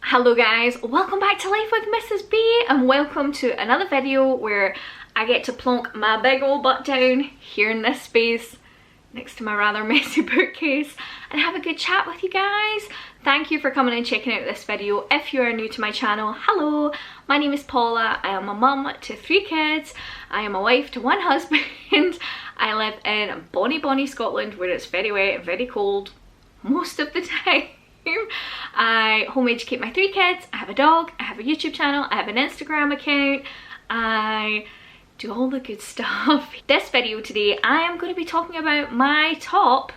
Hello guys, welcome back to Life with Mrs. B and welcome to another video where I get to plonk my big old butt down here in this space next to my rather messy bookcase and have a good chat with you guys. Thank you for coming and checking out this video. If you are new to my channel, hello, my name is Paula. I am a mum to 3 kids. I am a wife to 1 husband. I live in bonny Scotland where it's very wet and very cold most of the time. I home educate my 3 kids, I have a dog, I have a YouTube channel, I have an Instagram account, I do all the good stuff. This video today I am going to be talking about my top,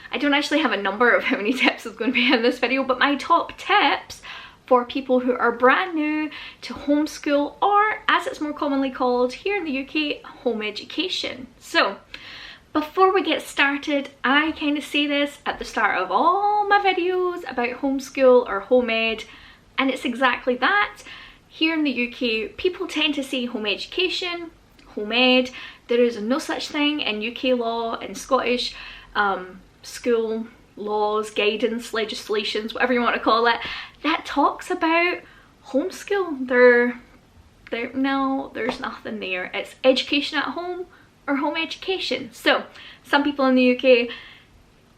I don't actually have a number of how many tips is going to be in this video, but my top tips for people who are brand new to homeschool, or as it's more commonly called here in the UK, home education. So before we get started, I kind of say this at the start of all my videos about homeschool or home ed, and it's exactly that. Here in the UK, people tend to say home education, home ed. There is no such thing in UK law and Scottish school laws, guidance, legislations, whatever you want to call it, that talks about homeschool. No, there's nothing there. It's education at home or home education. So some people in the UK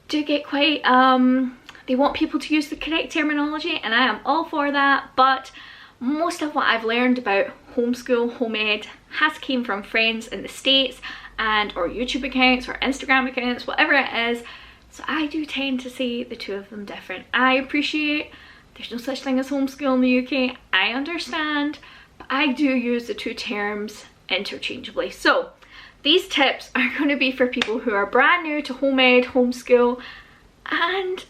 do get quite they want people to use the correct terminology, and I am all for that, but most of what I've learned about homeschool, home ed has came from friends in the States and or YouTube accounts or Instagram accounts, whatever it is. So I do tend to see the two of them different. I appreciate there's no such thing as homeschool in the UK, I understand, but I do use the two terms interchangeably. So these tips are going to be for people who are brand new to home ed, homeschool, and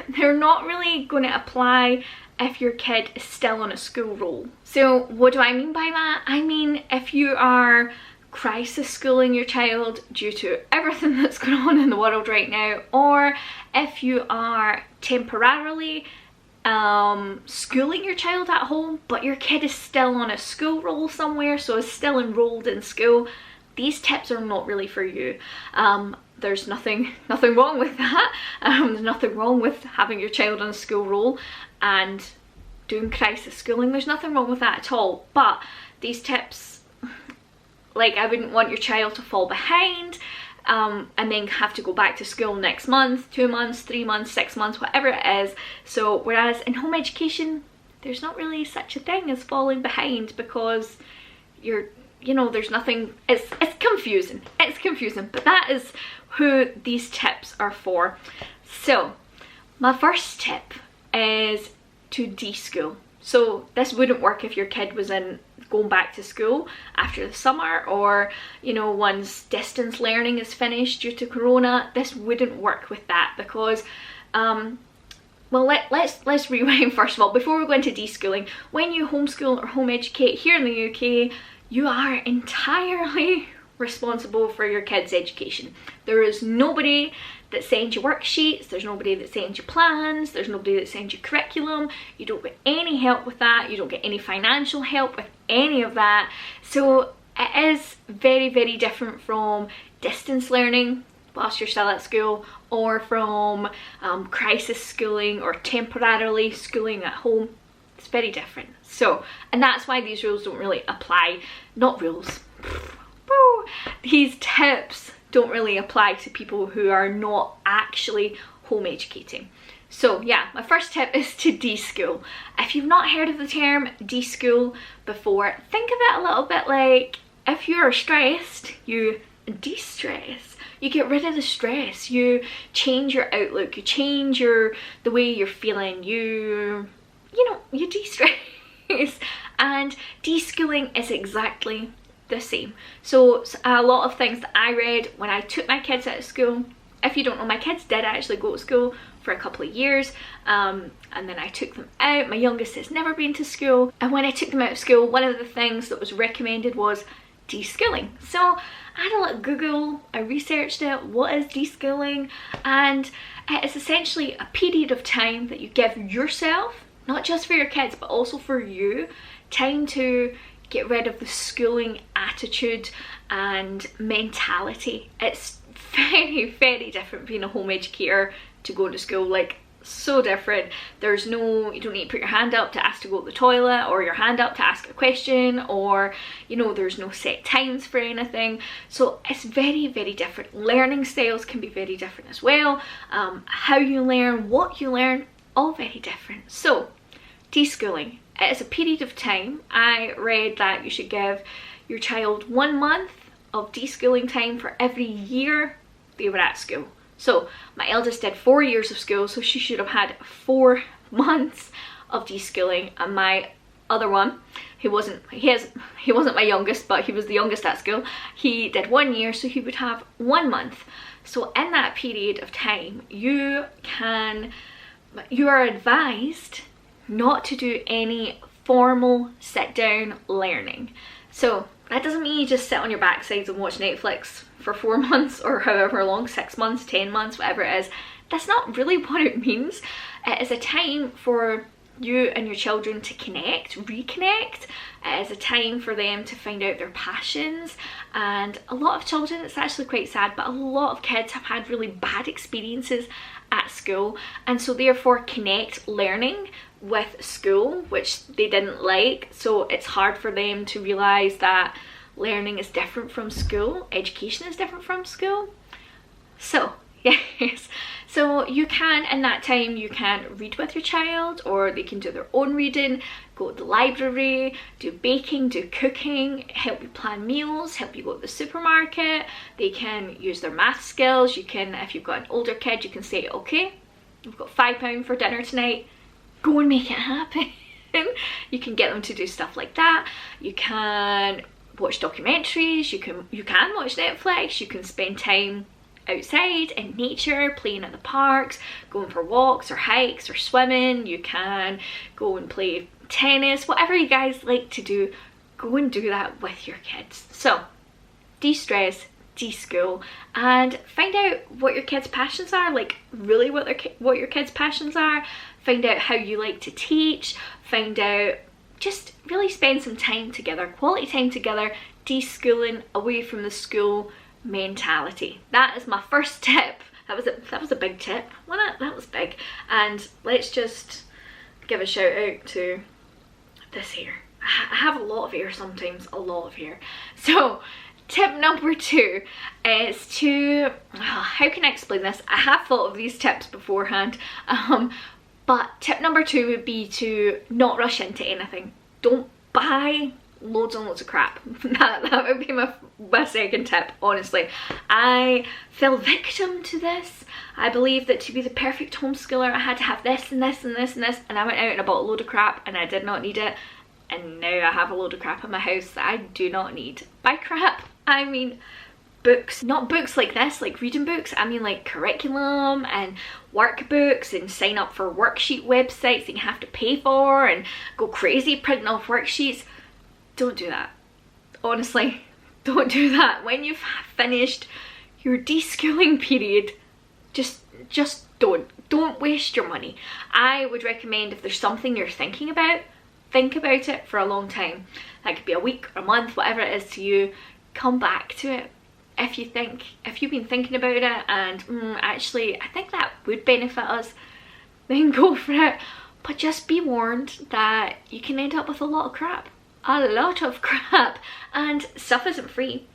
they're not really going to apply if your kid is still on a school roll. So what do I mean by that? I mean, if you are crisis schooling your child due to everything that's going on in the world right now, or if you are temporarily schooling your child at home but your kid is still on a school roll somewhere, so is still enrolled in school, these tips are not really for you. There's nothing wrong with that. There's nothing wrong with having your child on a school roll and doing crisis schooling. There's nothing wrong with that at all. But these tips, like, I wouldn't want your child to fall behind and then have to go back to school next month, 2 months, 3 months, 6 months, whatever it is. So whereas in home education, there's not really such a thing as falling behind, because there's nothing, it's confusing, but that is who these tips are for. So my first tip is to de-school. So this wouldn't work if your kid was going back to school after the summer, or once distance learning is finished due to corona. This wouldn't work with that, because well, let's rewind first of all before we go into de-schooling. When you homeschool or home educate here in the UK, you are entirely responsible for your kids' education. There is nobody that sends you worksheets, there's nobody that sends you plans, there's nobody that sends you curriculum. You don't get any help with that, you don't get any financial help with any of that. So it is very, very different from distance learning whilst you're still at school, or from crisis schooling or temporarily schooling at home. It's very different. So, and that's why these rules don't really apply, not rules, these tips don't really apply to people who are not actually home educating. So yeah, my first tip is to de-school. If you've not heard of the term de-school before, think of it a little bit like if you're stressed, you de-stress. You get rid of the stress, you change your outlook, you change the way you're feeling, you de-stress. And de-schooling is exactly the same. So a lot of things that I read when I took my kids out of school, if you don't know, my kids did actually go to school for a couple of years, and then I took them out. My youngest has never been to school, and when I took them out of school, one of the things that was recommended was de-schooling. So I had a little Google, I researched it, what is de-schooling, and it is essentially a period of time that you give yourself, not just for your kids but also for you, time to get rid of the schooling attitude and mentality. It's very, very different being a home educator to go to school. Like, so different. There's no, you don't need to put your hand up to ask to go to the toilet, or your hand up to ask a question, or you know, there's no set times for anything. So it's very, very different. Learning styles can be very different as well. How you learn, what you learn, all very different. So deschooling, it is a period of time. I read that you should give your child 1 month of deschooling time for every year they were at school. So my eldest did 4 years of school, so she should have had 4 months of deschooling. And my other one, he wasn't my youngest, but he was the youngest at school, he did 1 year, so he would have 1 month. So in that period of time, you are advised not to do any formal sit down learning. So that doesn't mean you just sit on your backsides and watch Netflix for 4 months or however long, 6 months, 10 months, whatever it is. That's not really what it means. It is a time for you and your children to connect, reconnect. It is a time for them to find out their passions. And a lot of children, it's actually quite sad, but a lot of kids have had really bad experiences at school, and so therefore connect learning with school, which they didn't like. So it's hard for them to realise that learning is different from school, education is different from school. So yes, so you can, in that time, you can read with your child, or they can do their own reading, go to the library, do baking, do cooking, help you plan meals, help you go to the supermarket. They can use their math skills. You can, if you've got an older kid, you can say, okay, we've got £5 for dinner tonight, go and make it happen. You can get them to do stuff like that. You can watch documentaries, you can watch Netflix, you can spend time outside in nature, playing at the parks, going for walks or hikes or swimming. You can go and play tennis, whatever you guys like to do, go and do that with your kids. So de-stress, de-school, and find out what your kids' passions are, like really what your kids' passions are. Find out how you like to teach, find out, just really spend some time together, quality time together, de-schooling, away from the school mentality. That is my first tip. That was a big tip, wasn't it? That was big. And let's just give a shout out to this hair. I have a lot of hair sometimes, a lot of hair. So tip number 2 is to, how can I explain this? I have thought of these tips beforehand, but tip number 2 would be to not rush into anything. Don't buy loads and loads of crap. That would be my second tip, honestly. I fell victim to this. I believe that to be the perfect homeschooler, I had to have this and this and this and this, and I went out and I bought a load of crap and I did not need it. And now I have a load of crap in my house that I do not need. By crap, I mean books. Not books like this, like reading books. I mean like curriculum and workbooks, and sign up for worksheet websites that you have to pay for and go crazy printing off worksheets. Don't do that. Honestly, don't do that. When you've finished your deschooling period, just don't waste your money. I would recommend, if there's something you're thinking about, think about it for a long time. That could be a week or a month, whatever it is to you. Come back to it. If you've been thinking about it and actually I think that would benefit us, then go for it. But just be warned that you can end up with a lot of crap. A lot of crap. And stuff isn't free.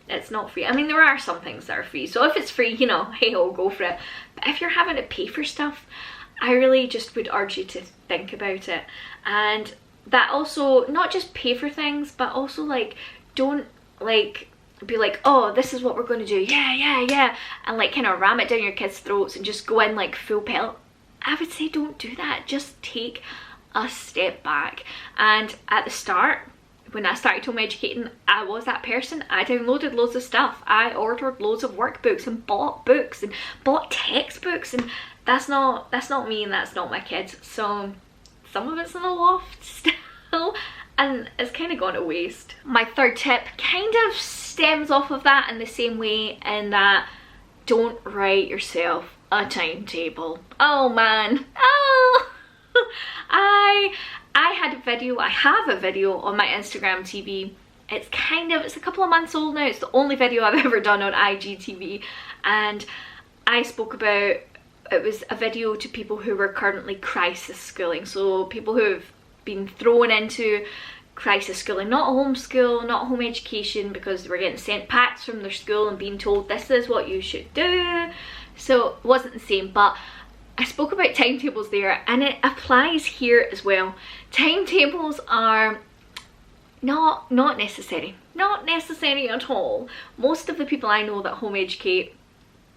It's not free. I mean, there are some things that are free. So if it's free, you know, hey ho, go for it. But if you're having to pay for stuff, I really just would urge you to think about it. And that also, not just pay for things, but also like, don't like be like, oh, this is what we're going to do, yeah, and like kind of ram it down your kids' throats and just go in like full pelt. I would say don't do that. Just take a step back. And at the start, when I started home educating, I was that person. I downloaded loads of stuff. I ordered loads of workbooks and bought books and bought textbooks, and that's not me and that's not my kids. So some of it's in the loft still, and it's kind of gone to waste. My third tip kind of stems off of that in the same way, in that don't write yourself a timetable. Oh man, oh! I have a video on my Instagram TV. It's a couple of months old now. It's the only video I've ever done on IGTV, and I spoke about it was a video to people who were currently crisis schooling, so people who have been thrown into crisis schooling, not homeschool, not home education, because they were getting sent packs from their school and being told this is what you should do. So it wasn't the same, but I spoke about timetables there, and it applies here as well. Timetables are not necessary at all. Most of the people I know that home educate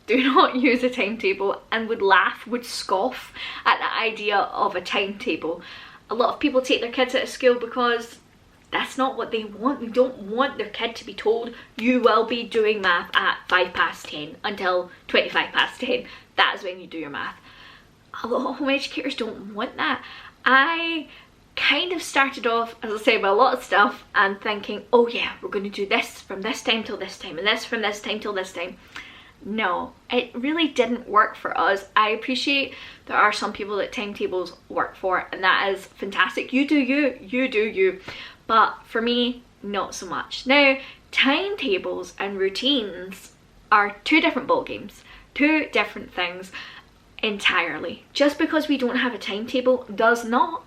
do not use a timetable and would scoff at the idea of a timetable. A lot of people take their kids out of school because that's not what they want. They don't want their kid to be told, you will be doing math at 10:05 until 10:25. That is when you do your math. A lot of home educators don't want that. I kind of started off, as I said, with a lot of stuff and thinking, oh yeah, we're going to do this from this time till this time and this from this time till this time. No, it really didn't work for us. I appreciate there are some people that timetables work for, and that is fantastic. You do you. But for me, not so much. Now, timetables and routines are two different ball games, two different things entirely. Just because we don't have a timetable does not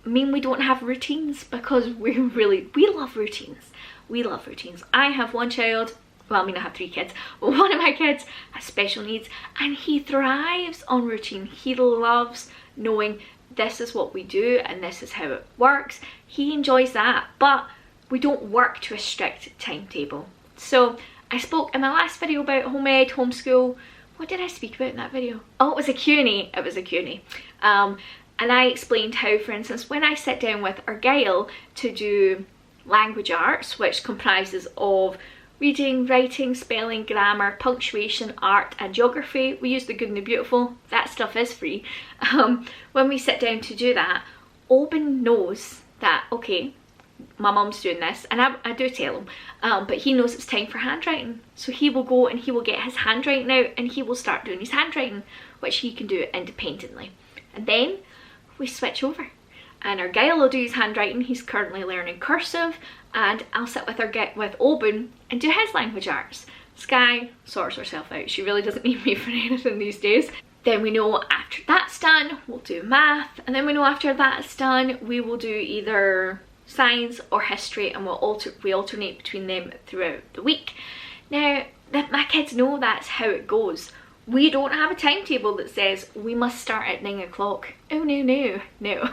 mean we don't have routines, because we love routines. We love routines. I have one child. Well, I mean, I have 3 kids. One of my kids has special needs, and he thrives on routine. He loves knowing this is what we do and this is how it works. He enjoys that, but we don't work to a strict timetable. So I spoke in my last video about home ed, homeschool. What did I speak about in that video? Oh, it was a Q&A. It was a Q&A. And I explained how, for instance, when I sit down with Argyll to do language arts, which comprises of reading, writing, spelling, grammar, punctuation, art and geography. We use the good and the beautiful. That stuff is free. When we sit down to do that, Oban knows that, okay, my mum's doing this, and I do tell him, but he knows it's time for handwriting. So he will go and he will get his handwriting out and he will start doing his handwriting, which he can do independently. And then we switch over. And Argyll will do his handwriting. He's currently learning cursive, and I'll sit with Oban and do his language arts. Sky sorts herself out. She really doesn't need me for anything these days. Then we know after that's done, we'll do math, and then we know after that's done, we will do either science or history, and we alternate between them throughout the week. Now, my kids know that's how it goes. We don't have a timetable that says we must start at 9 o'clock. Oh no.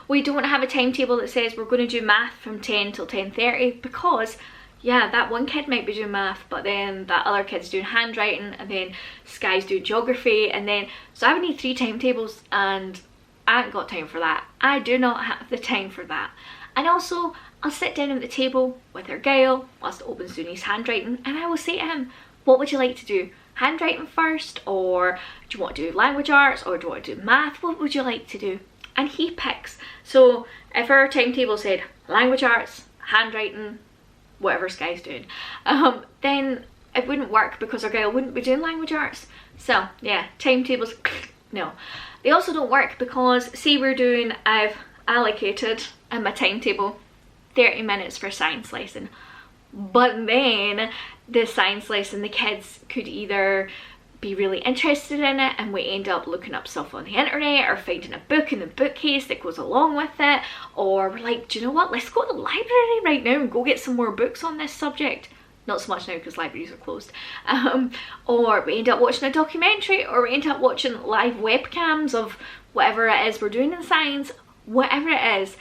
We don't have a timetable that says we're going to do math from 10 till 10:30, because yeah, that one kid might be doing math, but then that other kid's doing handwriting, and then Sky's doing geography, and then so I would need 3 timetables, and I haven't got time for that. I do not have the time for that. And also, I'll sit down at the table with Argyll whilst Oban's doing his handwriting, and I will say to him, what would you like to do? Handwriting first, or do you want to do language arts, or do you want to do math? What would you like to do? And he picks. So if our timetable said language arts, handwriting, whatever Sky's doing, then it wouldn't work, because Argyll wouldn't be doing language arts. So yeah, timetables, no. They also don't work because, say I've allocated in my timetable 30 minutes for science lesson, but then the science lesson, the kids could either be really interested in it and we end up looking up stuff on the internet, or finding a book in the bookcase that goes along with it, or we're like, do you know what, let's go to the library right now and go get some more books on this subject. Not so much now because libraries are closed. Or we end up watching a documentary, or we end up watching live webcams of whatever it is we're doing in science. Whatever it is,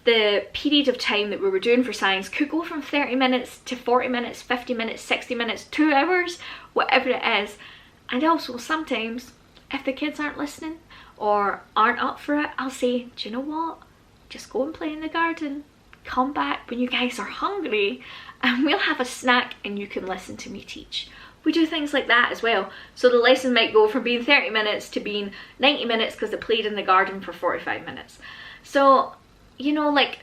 the period of time that we were doing for science could go from 30 minutes to 40 minutes, 50 minutes, 60 minutes, 2 hours, whatever it is. And also sometimes, if the kids aren't listening or aren't up for it, I'll say, do you know what? Just go and play in the garden. Come back when you guys are hungry and we'll have a snack and you can listen to me teach. We do things like that as well. So the lesson might go from being 30 minutes to being 90 minutes because they played in the garden for 45 minutes. So, you know, like,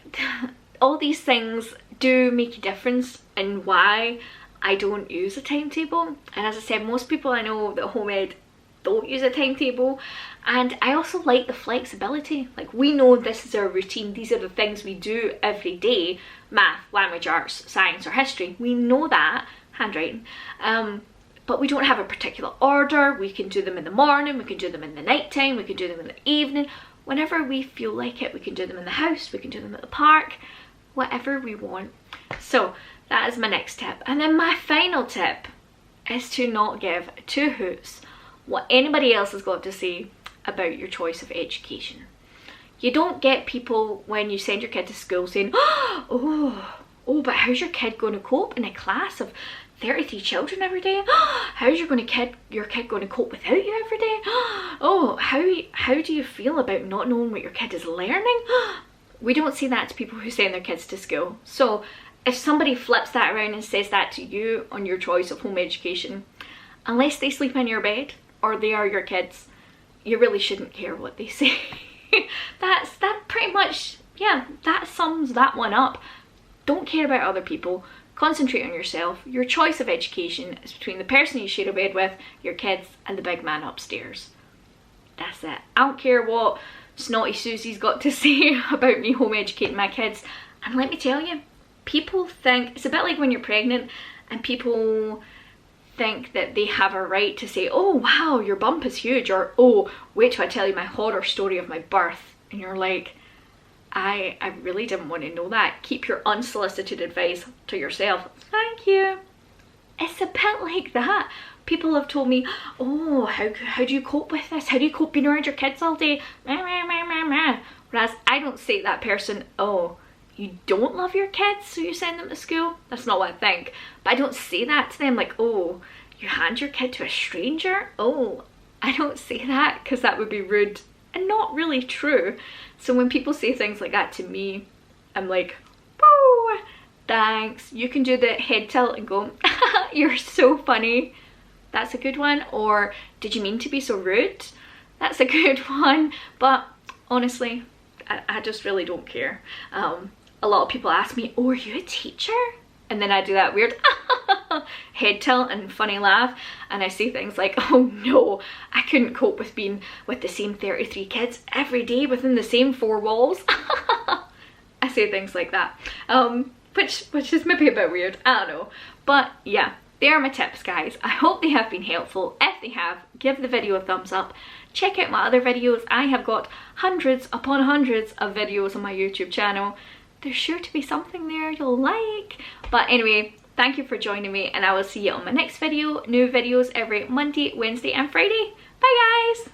all these things do make a difference in why I don't use a timetable. And as I said, most people I know that home ed don't use a timetable. And I also like the flexibility. Like, we know this is our routine. These are the things we do every day. Math, language arts, science or history. We know that. Handwriting. but we don't have a particular order. We can do them in the morning, we can do them in the night time, we can do them in the evening. Whenever we feel like it, we can do them in the house, we can do them at the park, whatever we want. So that is my next tip. And then my final tip is to not give two hoots what anybody else has got to say about your choice of education. You don't get people when you send your kid to school saying, oh, but how's your kid going to cope in a class of 33 children every day? How's your kid going to cope without you every day? Oh, how do you feel about not knowing what your kid is learning? We don't say that to people who send their kids to school. So if somebody flips that around and says that to you on your choice of home education, unless they sleep in your bed or they are your kids, you really shouldn't care what they say. that pretty much, yeah, that sums that one up. Don't care about other people. Concentrate on yourself. Your choice of education is between the person you share a bed with, your kids, and the big man upstairs. That's it. I don't care what Snotty Susie's got to say about me home educating my kids. And let me tell you, people think, it's a bit like when you're pregnant and people think that they have a right to say, oh wow, your bump is huge, or oh, wait till I tell you my horror story of my birth. And you're like, I really didn't want to know that. Keep your unsolicited advice to yourself. Thank you. It's a bit like that. People have told me, oh, how do you cope with this? How do you cope being around your kids all day? Whereas I don't say to that person, oh, you don't love your kids so you send them to school? That's not what I think. But I don't say that to them like, oh, you hand your kid to a stranger? Oh, I don't say that because that would be rude and not really true. So when people say things like that to me, I'm like, woo, thanks. You can do the head tilt and go, you're so funny. That's a good one. Or did you mean to be so rude? That's a good one. But honestly, I just really don't care. A lot of people ask me, oh, are you a teacher? And then I do that weird head tilt and funny laugh, and I say things like, oh no, I couldn't cope with being with the same 33 kids every day within the same 4 walls. I say things like that, which is maybe a bit weird, I don't know. But yeah, they are my tips, guys. I hope they have been helpful. If they have, give the video a thumbs up. Check out my other videos. I have got hundreds upon hundreds of videos on my YouTube channel. There's sure to be something there you'll like. But anyway, thank you for joining me, and I will see you on my next video. New videos every Monday, Wednesday and Friday. Bye guys!